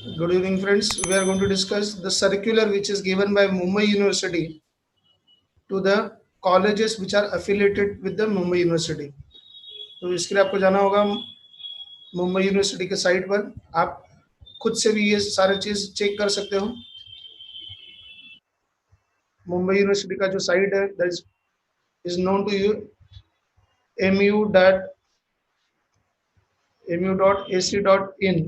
Good evening, friends. We are going to discuss the circular which is given by Mumbai University to the colleges which are affiliated with the Mumbai University. तो इसके लिए आपको जाना होगा Mumbai university के site पर। आप खुद से भी ये सारे चीज चेक कर सकते हो। मुंबई यूनिवर्सिटी का जो साइट है that is known to you mu.ac.in।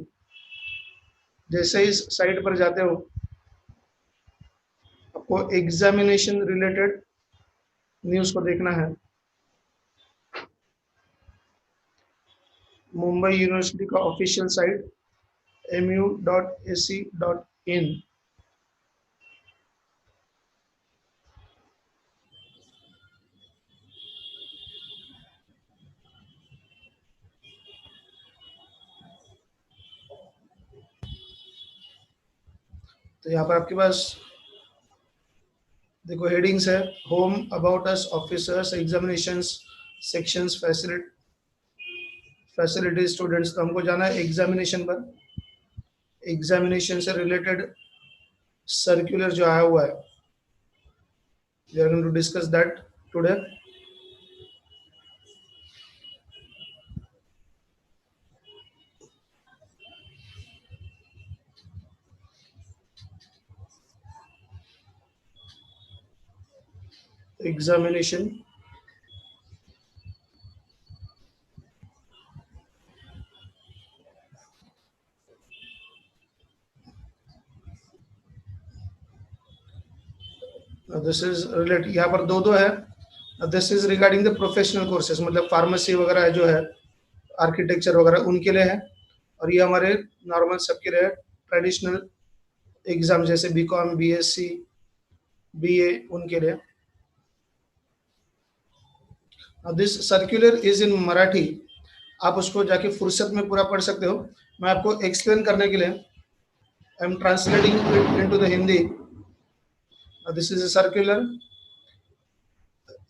जैसे इस साइट पर जाते हो आपको एग्जामिनेशन रिलेटेड न्यूज़ को देखना है। मुंबई यूनिवर्सिटी का ऑफिशियल साइट mu.ac.in। तो यहाँ पर आपके पास देखो हेडिंग्स है, home, about us, officers, examinations, sections, facilities, students. तो हमको जाना है एग्जामिनेशन पर। एग्जामिनेशन से रिलेटेड सर्कुलर जो आया हुआ है, we are going to discuss that today. Examination this is related, यहाँ पर दो है। This is regarding the professional courses, मतलब फार्मेसी वगैरह जो है, आर्किटेक्चर वगैरह उनके लिए है। और ये हमारे नॉर्मल सबके लिए ट्रेडिशनल एग्जाम जैसे बीकॉम, बीएससी, बीए उनके लिए। This circular is in Marathi. आप उसको जाके फुर्सत में पूरा पढ़ सकते हो। मैं आपको एक्सप्लेन करने के लिए I am translating it into the Hindi. This is a circular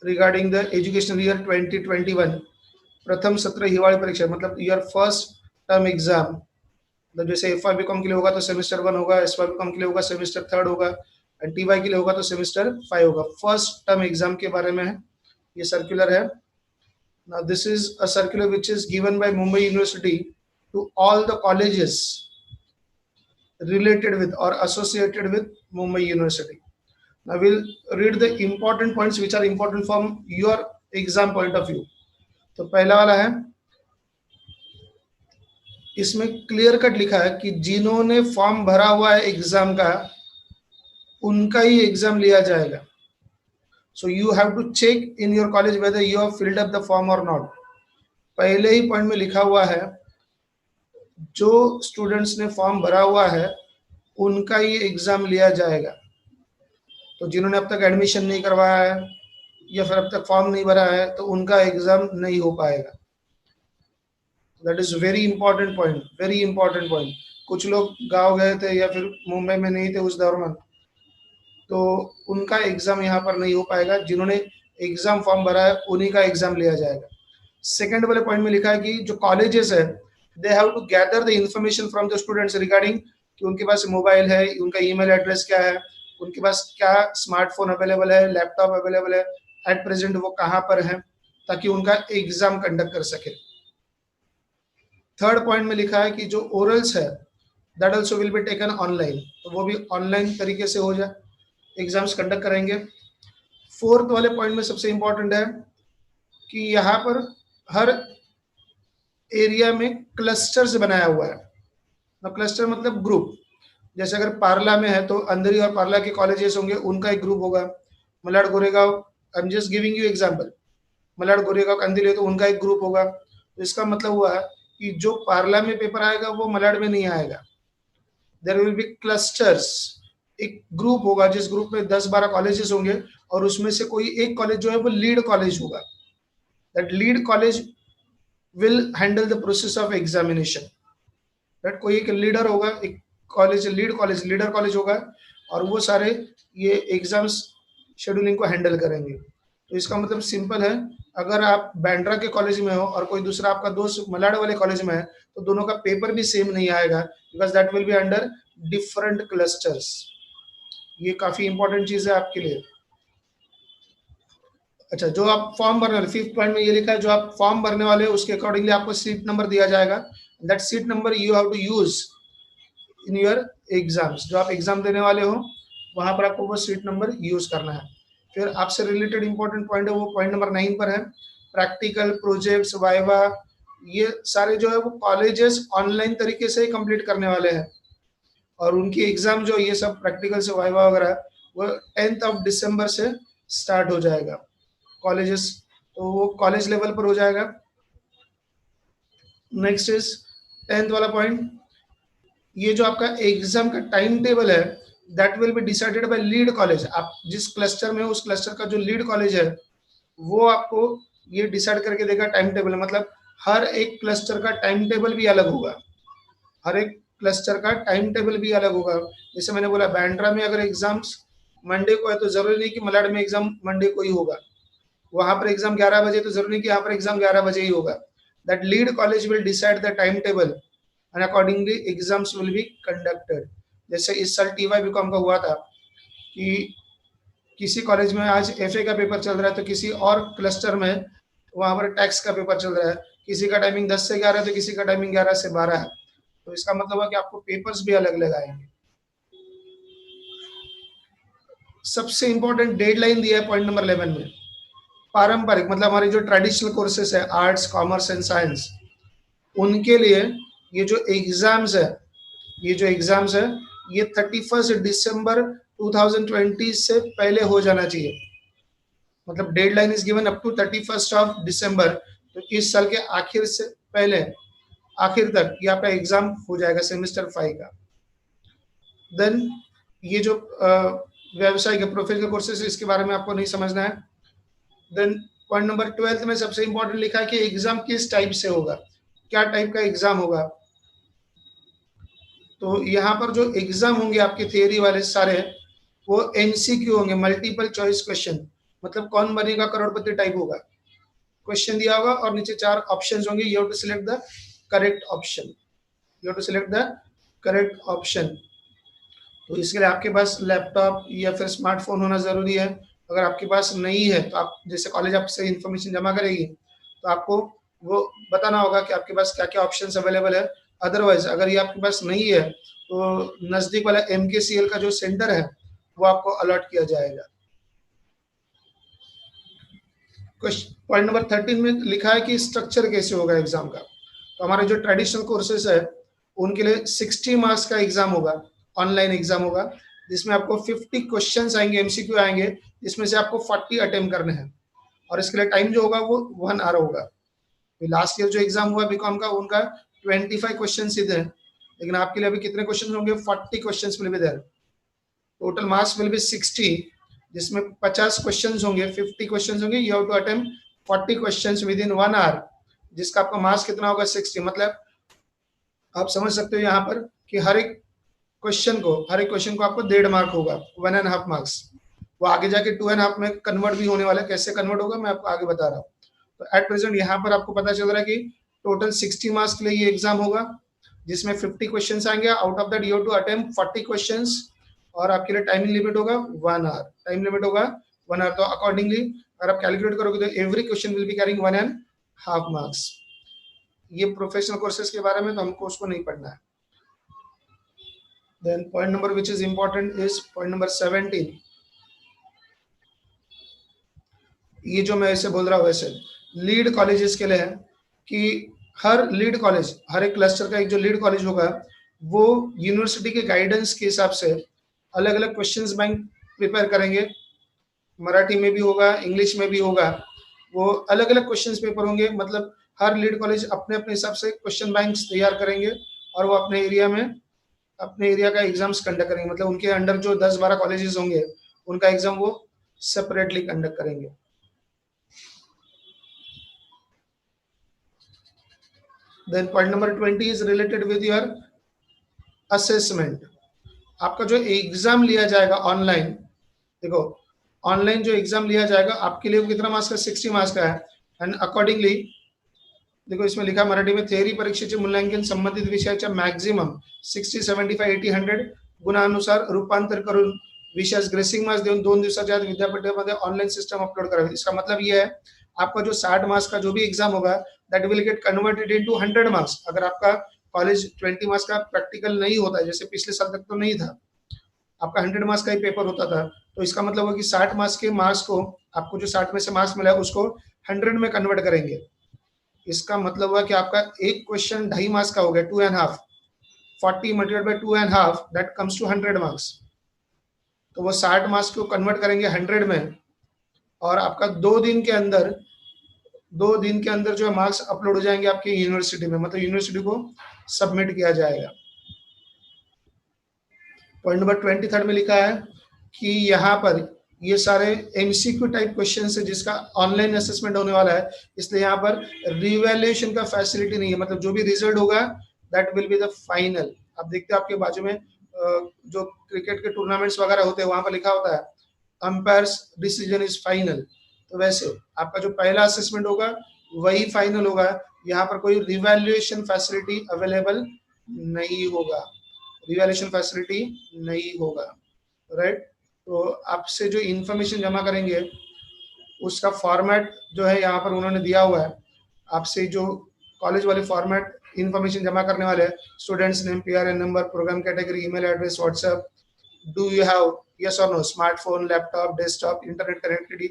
regarding the educational year 2021। प्रथम सत्र हिवाळी परीक्षा, मतलब ईयर फर्स्ट टर्म एग्जाम। मतलब जैसे एफ वाई बी कॉम के लिए होगा तो सेमेस्टर 1 होगा, एस वाई बी कॉम के लिए होगा सेमेस्टर 3 होगा, एंड टी वाई के लिए होगा तो सेमेस्टर 5 होगा। फर्स्ट टर्म एग्जाम के बारे में है ये सर्कुलर है। Now this is a circular which is given by Mumbai University to all the colleges related with or associated with Mumbai University. Now we'll read the important points which are important from your exam point of view. तो पहला वाला है, इसमें clear cut लिखा है कि जिन्होंने form भरा हुआ है एग्जाम का उनका ही एग्जाम लिया जाएगा। So you have to check in your college whether you have filled up the form or not. पहले ही पॉइंट में लिखा हुआ है जो स्टूडेंट्स ने फॉर्म भरा हुआ है उनका ही एग्जाम लिया जाएगा। तो जिन्होंने अब तक एडमिशन नहीं करवाया है या फिर अब तक फॉर्म नहीं भरा है तो उनका एग्जाम नहीं हो पाएगा। That is very important point, very important point. कुछ लोग गांव गए थे या फिर मुंबई में नहीं थे उस दौरान, तो उनका एग्जाम यहाँ पर नहीं हो पाएगा। जिन्होंने एग्जाम फॉर्म भरा है उन्हीं का एग्जाम लिया जाएगा। सेकंड वाले पॉइंट में लिखा है कि जो कॉलेजेस है they have to gather the information from the students regarding कि उनके पास मोबाइल है, उनका ईमेल एड्रेस क्या है, उनके पास क्या स्मार्टफोन अवेलेबल है, लैपटॉप अवेलेबल है, एट प्रेजेंट वो कहाँ पर है, ताकि उनका एग्जाम कंडक्ट कर सके। थर्ड पॉइंट में लिखा है कि जो ओरल्स है that also will be taken online, तो वो भी ऑनलाइन तरीके से हो जाए, एग्जाम्स कंडक्ट करेंगे। फोर्थ वाले पॉइंट में सबसे इंपॉर्टेंट है कि यहाँ पर हर एरिया में क्लस्टर्स बनाया हुआ है। क्लस्टर मतलब ग्रुप। जैसे अगर पार्ला में है तो अंधेरी और पार्ला के कॉलेजेस होंगे, उनका एक ग्रुप होगा। Malad Goregaon, I am just giving you example, Malad Goregaon कंदिल है तो उनका एक ग्रुप होगा। तो इसका मतलब हुआ कि जो पार्ला में पेपर आएगा वो मलाड में नहीं आएगा। देयर विल बी क्लस्टर्स, एक ग्रुप होगा जिस ग्रुप में 10-12 कॉलेजेस होंगे और उसमें से कोई एक कॉलेज जो है वो लीड कॉलेज होगा। That lead college will handle the process of examination. That कोई एक लीडर होगा, एक college lead college, leader college होगा और वो सारे ये एग्जाम्स शेड्यूलिंग को हैंडल करेंगे। तो इसका मतलब सिंपल है, अगर आप बैंड्रा के कॉलेज में हो और कोई दूसरा आपका दोस्त मलाड वाले कॉलेज में है तो दोनों का पेपर भी सेम नहीं आएगा, because that will be under different clusters. ये काफी इंपॉर्टेंट चीज है आपके लिए। अच्छा, जो आप फॉर्म भरने वाले, 5th पॉइंट में ये लिखा है, जो आप फॉर्म भरने वाले हो उसके अकॉर्डिंगली आपको सीट नंबर दिया जाएगा। That seat number you have to use in your exams. जो आप एग्जाम देने वाले हो वहां पर आपको वो सीट नंबर यूज करना है। फिर आपसे रिलेटेड इंपॉर्टेंट पॉइंट है वो पॉइंट नंबर 9 पर है, प्रैक्टिकल प्रोजेक्ट्स वाइवा, ये सारे जो है वो कॉलेजेस ऑनलाइन तरीके से ही कंप्लीट करने वाले हैं, और उनकी एग्जाम जो ये सब प्रैक्टिकल से वाइवा वगैरह वो 10th ऑफ दिसंबर से स्टार्ट हो जाएगा कॉलेजेस, तो वो कॉलेज लेवल पर हो जाएगा। नेक्स्ट इज 10th वाला पॉइंट, ये जो आपका एग्जाम का टाइम टेबल है that will be decided by lead college. आप जिस क्लस्टर में हो उस क्लस्टर का जो लीड कॉलेज है वो आपको ये डिसाइड करके देगा टाइम टेबल। मतलब हर एक क्लस्टर का टाइम टेबल भी अलग होगा, हर एक क्लस्टर का टाइम टेबल भी अलग होगा। जैसे मैंने बोला बैंड्रा में अगर एग्जाम्स मंडे को है तो जरूरी नहीं कि मलाड में एग्जाम मंडे को ही होगा, वहां पर एग्जाम 11 बजे तो जरूरी नहीं कि यहाँ पर एग्जाम 11 बजे ही होगा। That lead college will decide the time table and accordingly exams will be conducted. जैसे इस साल टीवाई बीकॉम का हुआ था कि किसी कॉलेज में आज एफए का पेपर चल रहा है तो किसी और क्लस्टर में वहां पर टैक्स का पेपर चल रहा है, किसी का टाइमिंग 10 से 11 है तो किसी का टाइमिंग 11 से 12 है। तो इसका मतलब है कि आपको पेपर्स भी अलग अलग आएंगे। सबसे इंपॉर्टेंट डेडलाइन दिया है पॉइंट नंबर 11 में, पारंपरिक मतलब हमारे जो ट्रेडिशनल कोर्सेस है आर्ट्स कॉमर्स एंड साइंस, उनके लिए ये जो एग्जाम्स है ये 31 दिसंबर 2020 से पहले हो जाना चाहिए। मतलब deadline is given up to 31 of December, तो इस साल के आखिर से पहले आखिर तक ये आपका एग्जाम हो जाएगा सेमेस्टर 5 का। देन ये जो व्यवसायिक प्रोफेशनल कोर्सेज इसके बारे में आपको नहीं समझना है। देन पॉइंट नंबर 12 में सबसे इंपॉर्टेंट लिखा है कि एग्जाम किस टाइप से होगा, क्या टाइप का एग्जाम होगा। तो यहाँ पर जो एग्जाम होंगे आपके थियरी वाले सारे वो एमसीक्यू होंगे, मल्टीपल चॉइस क्वेश्चन, मतलब कौन बनेगा करोड़पति टाइप होगा। क्वेश्चन दिया होगा और नीचे 4 ऑप्शंस होंगे, you have to select the correct option, you have to select the correct option. तो इसके लिए आपके पास लैपटॉप या फिर स्मार्टफोन होना जरूरी है। अगर आपके पास नहीं है तो आप जैसे कॉलेज आपसे इंफॉर्मेशन जमा करेगी तो आपको वो बताना होगा कि आपके पास क्या क्या ऑप्शंस अवेलेबल है। अदरवाइज अगर ये आपके पास नहीं है तो नजदीक वाला MKCL का जो सेंटर है वो आपको अलॉट किया जाएगा। पॉइंट नंबर 13 में लिखा है कि स्ट्रक्चर कैसे होगा एग्जाम का। तो हमारे जो ट्रेडिशनल कोर्सेस है उनके लिए 60 मार्क्स का एग्जाम होगा, ऑनलाइन एग्जाम होगा, जिसमें आपको 50 क्वेश्चंस आएंगे, एमसीक्यू आएंगे, जिसमें से आपको 40 अटेम्प्ट करने हैं, और इसके लिए टाइम जो होगा वो 1 आवर होगा। लास्ट ईयर जो एग्जाम हुआ बीकॉम का उनका 25 क्वेश्चन ही थे, लेकिन आपके लिए अभी कितने क्वेश्चन होंगे, 40 question will be there. Total marks will be 60, जिसमें 50 क्वेश्चन होंगे, 50 क्वेश्चन होंगे, you have to attempt 40 question within 1 hour, जिसका आपका मार्क्स कितना होगा 60। मतलब आप समझ सकते हो यहाँ पर कि हर एक क्वेश्चन को आपको 1.5 मार्क होगा, 1.5 मार्क्स। वो आगे जाके 2.5 में कन्वर्ट भी होने वाला है, कैसे कन्वर्ट होगा मैं आपको आगे बता रहा हूँ। तो एट प्रेजेंट यहाँ पर आपको पता चल रहा है कि टोटल 60 मार्क्स के लिए ये एग्जाम होगा, जिसमें 50 क्वेश्चन आएंगे, out of that you have to attempt 40 question, और आपके लिए टाइमिंग लिमिट होगा 1 आवर, टाइम लिमिट होगा 1 आवर। तो अकॉर्डिंगली अगर आप कैलकुलेट करोगे तो every question will be carrying 1.5 marks. ये प्रोफेशनल कोर्सेज के बारे में, तो हमको उसको नहीं पढ़ना है। Then point number which is important is point number 17. ये जो मैं ऐसे बोल रहा हूँ वैसे लीड कॉलेजेस के लिए है कि हर लीड कॉलेज, हर एक क्लस्टर का एक जो लीड कॉलेज होगा वो यूनिवर्सिटी के गाइडेंस के हिसाब से अलग अलग क्वेश्चंस बैंक प्रिपेयर करेंगे। मराठी में भी होगा, इंग्लिश में भी होगा, वो अलग अलग क्वेश्चंस पेपर होंगे। मतलब हर लीड कॉलेज अपने अपने हिसाब से क्वेश्चन बैंक्स तैयार करेंगे और वो अपने एरिया का एग्जाम्स कंडक्ट करेंगे। मतलब उनके अंडर जो 10-12 कॉलेजेस होंगे उनका एग्जाम वो सेपरेटली कंडक्ट करेंगे। Then point number 20 is related with your assessment. आपका जो एग्जाम लिया जाएगा ऑनलाइन, देखो ऑनलाइन जो एग्जाम लिया जाएगा आपके लिए वो कितना मार्क्स का, 60 मार्क्स का है। एंड अकॉर्डिंगली देखो इसमें लिखा मराठी में, थेअरी परीक्षेचे मूल्यांकन संबंधित विषयाच्या मॅक्झिमम 60, 75, 80, 100 गुणानुसार रूपांतर करून विषयास ग्रेसिंग मार्क्स देऊन 2 दिवसाच्या आत विद्यापीठामध्ये ऑनलाइन सिस्टम अपलोड करावी। इसका मतलब ये है, आपका जो 60 मार्क्स का जो भी एग्जाम होगा, that will get converted into 100 marks. अगर आपका कॉलेज 20 मार्क्स का प्रैक्टिकल नहीं होता है, जैसे पिछले साल तक तो नहीं था, आपका 100 मार्क्स का ही पेपर होता था, तो इसका मतलब हुआ कि 60 मार्क्स के मार्क्स को, आपको जो 60 में से मार्क्स मिला है उसको 100 में कन्वर्ट करेंगे। इसका मतलब हुआ कि आपका एक क्वेश्चन 2.5 मार्क्स का हो गया, 2.5, 40 multiplied by 2.5, that comes to 100 marks. तो वो 60 मार्क्स को कन्वर्ट करेंगे 100 में, और आपका 2 दिन के अंदर, 2 दिन के अंदर जो है मार्क्स अपलोड हो जाएंगे आपकी यूनिवर्सिटी में, मतलब यूनिवर्सिटी को सबमिट किया जाएगा। पॉइंट नंबर 23 में लिखा है कि यहाँ पर ये सारे एमसीक्यू टाइप क्वेश्चन है जिसका ऑनलाइन असेसमेंट होने वाला है, इसलिए यहाँ पर रिवैल्यूएशन का फैसिलिटी नहीं है, मतलब जो भी रिजल्ट होगा that will be the final. आप देखते हैं आपके बाजू में जो क्रिकेट के टूर्नामेंट्स वगैरह होते हैं वहां पर लिखा होता है अंपायर्स डिसीजन इज फाइनल, तो वैसे आपका जो पहला असेसमेंट होगा वही फाइनल होगा। यहाँ पर कोई रिवैल्यूएशन फैसिलिटी अवेलेबल नहीं होगा, रिवैल्यूएशन फैसिलिटी नहीं होगा, राइट। तो आपसे जो इंफॉर्मेशन जमा करेंगे उसका फॉर्मेट जो है यहाँ पर उन्होंने दिया हुआ है, आपसे जो कॉलेज वाले फॉर्मेट इंफॉर्मेशन जमा करने वाले हैं, students name, PRN number, programme category, email address, WhatsApp, do you have yes और no smartphone, laptop, desktop, internet connectivity.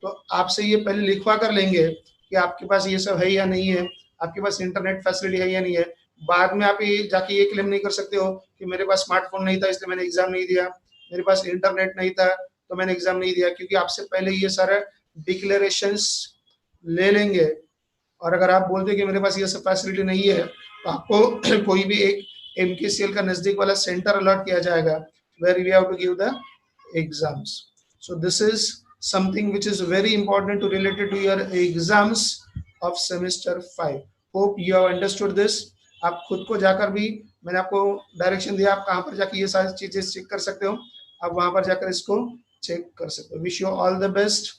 तो आपसे ये पहले लिखवा कर लेंगे कि आपके पास ये सब है या नहीं है, आपके पास इंटरनेट फैसिलिटी है या नहीं है। बाद में आप ये जाके ये क्लेम नहीं कर सकते हो कि मेरे पास स्मार्टफोन नहीं था इसलिए मैंने एग्जाम नहीं दिया, मेरे पास इंटरनेट नहीं था तो मैंने एग्जाम नहीं दिया, क्योंकि आपसे पहले ये सारा डिक्लेरेशंस ले लेंगे। और अगर आप बोलते कि मेरे पास ये सब फैसिलिटी नहीं है तो आपको कोई भी एक एमकेसीएल का नजदीक वाला सेंटर अलॉट किया जाएगा where we have to give the exams. So this is something which is very important to related to your exams of semester 5. Hope you have understood this. आप खुद को जाकर भी, मैंने आपको डायरेक्शन दिया, आप कहाँ पर जाकर ये सारी चीजें चेक कर सकते हो, आप वहां पर जाकर इसको चेक कर सकते हो। Wish you all the best.